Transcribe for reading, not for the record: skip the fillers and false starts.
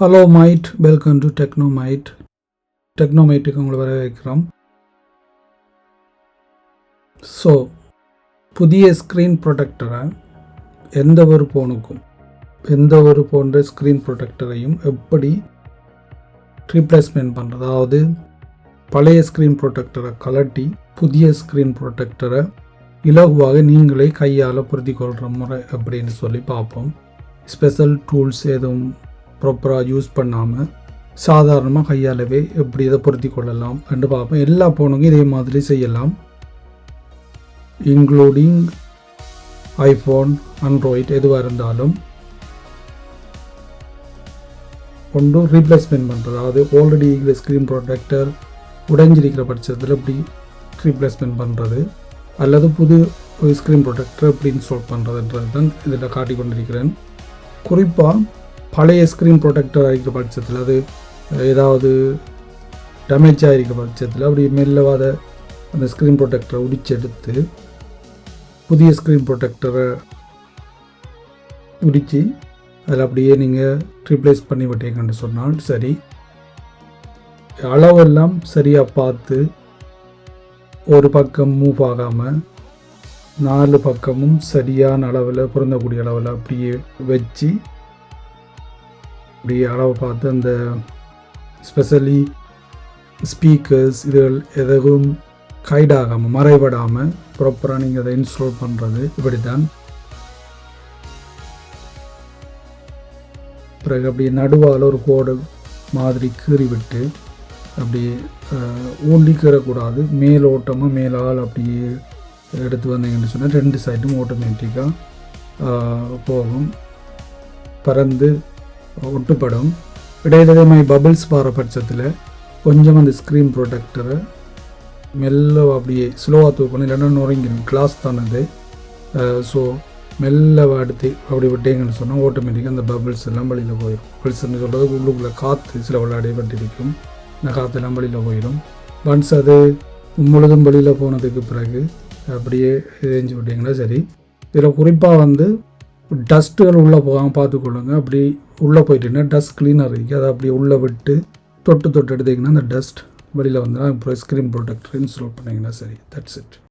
Hello might, welcome to டெக்னோமைட்டுக்கு உங்களை வரவேற்கிறோம். So புதிய ஸ்க்ரீன் ப்ரொடெக்டரை எந்த ஒரு போன்ற ஸ்க்ரீன் ப்ரொடெக்டரையும் எப்படி ரீப்ளேஸ்மெண்ட் பண்ணுறது, அதாவது பழைய ஸ்க்ரீன் ப்ரொடெக்டரை கலட்டி புதிய ஸ்க்ரீன் ப்ரொடெக்டரை இலகுவாக நீங்களே கையால் பொருத்தி கொள்கிற முறை அப்படின்னு சொல்லி பார்ப்போம். ஸ்பெஷல் டூல்ஸ் எதுவும் ப்ராப்பராக யூஸ் பண்ணாமல் சாதாரணமாக கையாலவே எப்படி இதை பொருத்தி கொள்ளலாம் என்று பார்ப்போம். எல்லா ஃபோனுக்கும் இதே மாதிரி செய்யலாம், இன்க்ளூடிங் ஐஃபோன், ஆண்ட்ராய்ட் எதுவாக இருந்தாலும். ஒன்று ரீப்ளேஸ்மெண்ட் பண்ணுறது, அதாவது ஆல்ரெடி இருக்கிற ஸ்க்ரீன் ப்ரொடெக்டர் உடைஞ்சிருக்கிற பட்சத்தில் எப்படி ரீப்ளேஸ்மெண்ட் பண்ணுறது, அல்லது புது ஸ்க்ரீன் ப்ரொடெக்டர் எப்படி இன்ஸ்டால் பண்ணுறதுன்றது தான் இதில் காட்டி கொண்டிருக்கிறேன். குறிப்பாக பழைய ஸ்க்ரீன் ப்ரொடெக்டர் ஆகிற பட்சத்தில், அது ஏதாவது டேமேஜ் ஆகிருக்க பட்சத்தில் அப்படி மெல்லவாத அந்த ஸ்க்ரீன் ப்ரொடெக்டரை உடிச்செடுத்து புதிய ஸ்க்ரீன் ப்ரொடெக்டரை உடித்து அதில் அப்படியே நீங்கள் ரீப்ளேஸ் பண்ணி விட்டீங்கன்னு சொன்னால் சரி. அளவெல்லாம் சரியாக பார்த்து ஒரு பக்கம் மூவ் ஆகாமல் 4 பக்கமும் சரியான அளவில் பொருந்தக்கூடிய அளவில் அப்படியே வச்சு அப்படியே அளவை பார்த்து அந்த ஸ்பெஷலி ஸ்பீக்கர்ஸ் இதுகள் எதுவும் கைடாகாமல் மறைபடாமல் ப்ராப்பராக நீங்கள் அதை இன்ஸ்டால் பண்ணுறது இப்படி தான். பிறகு அப்படியே நடுவால் ஒரு கோடு மாதிரி கீறி விட்டு அப்படியே ஊண்டி கீறக்கூடாது, மேலோட்டமாக மேலால் அப்படியே எடுத்து வந்தீங்கன்னு சொன்னால் 2 சைடும் ஆட்டோமேட்டிக்காக போகும், பறந்து ஒட்டுப்படும். இடையிலே மாதிரி பபிள்ஸ் பாற பட்சத்தில் கொஞ்சம் அந்த ஸ்க்ரீன் ப்ரொடெக்டரை மெல்ல அப்படியே ஸ்லோவாக தூக்கணும், இல்லைன்னா நுறங்கிடும், கிளாஸ் தானது. ஸோ மெல்ல அடுத்து அப்படி விட்டீங்கன்னு சொன்னால் ஆட்டோமேட்டிக்காக அந்த பபிள்ஸ் எல்லாம் வெளியில் போயிடும். பபிள்ஸ்ன்னு சொல்கிறது உள்ளுக்குள்ளே காற்று சில விளையாடைப்பட்டிருக்கும், இந்த காற்றெல்லாம் வெளியில் போயிடும். ஒன்ஸ் அது முழுதும் வெளியில் போனதுக்கு பிறகு அப்படியே செஞ்சு விட்டிங்கன்னா சரி. இதில் குறிப்பாக டஸ்ட்டுகள் உள்ளே போகாமல் பார்த்துக்கொள்ளுங்க. அப்படி உள்ளே போயிட்டுன்னா டஸ்ட் கிளீனர் இருக்குது, அதை அப்படியே உள்ளே விட்டு தொட்டு எடுத்திங்கன்னா அந்த டஸ்ட் வெளியில் வந்துடும். அப்புறம் ஸ்க்ரீன் ப்ரொடெக்டர் இன்ஸ்டால் பண்ணிங்கன்னா சரி. That's it.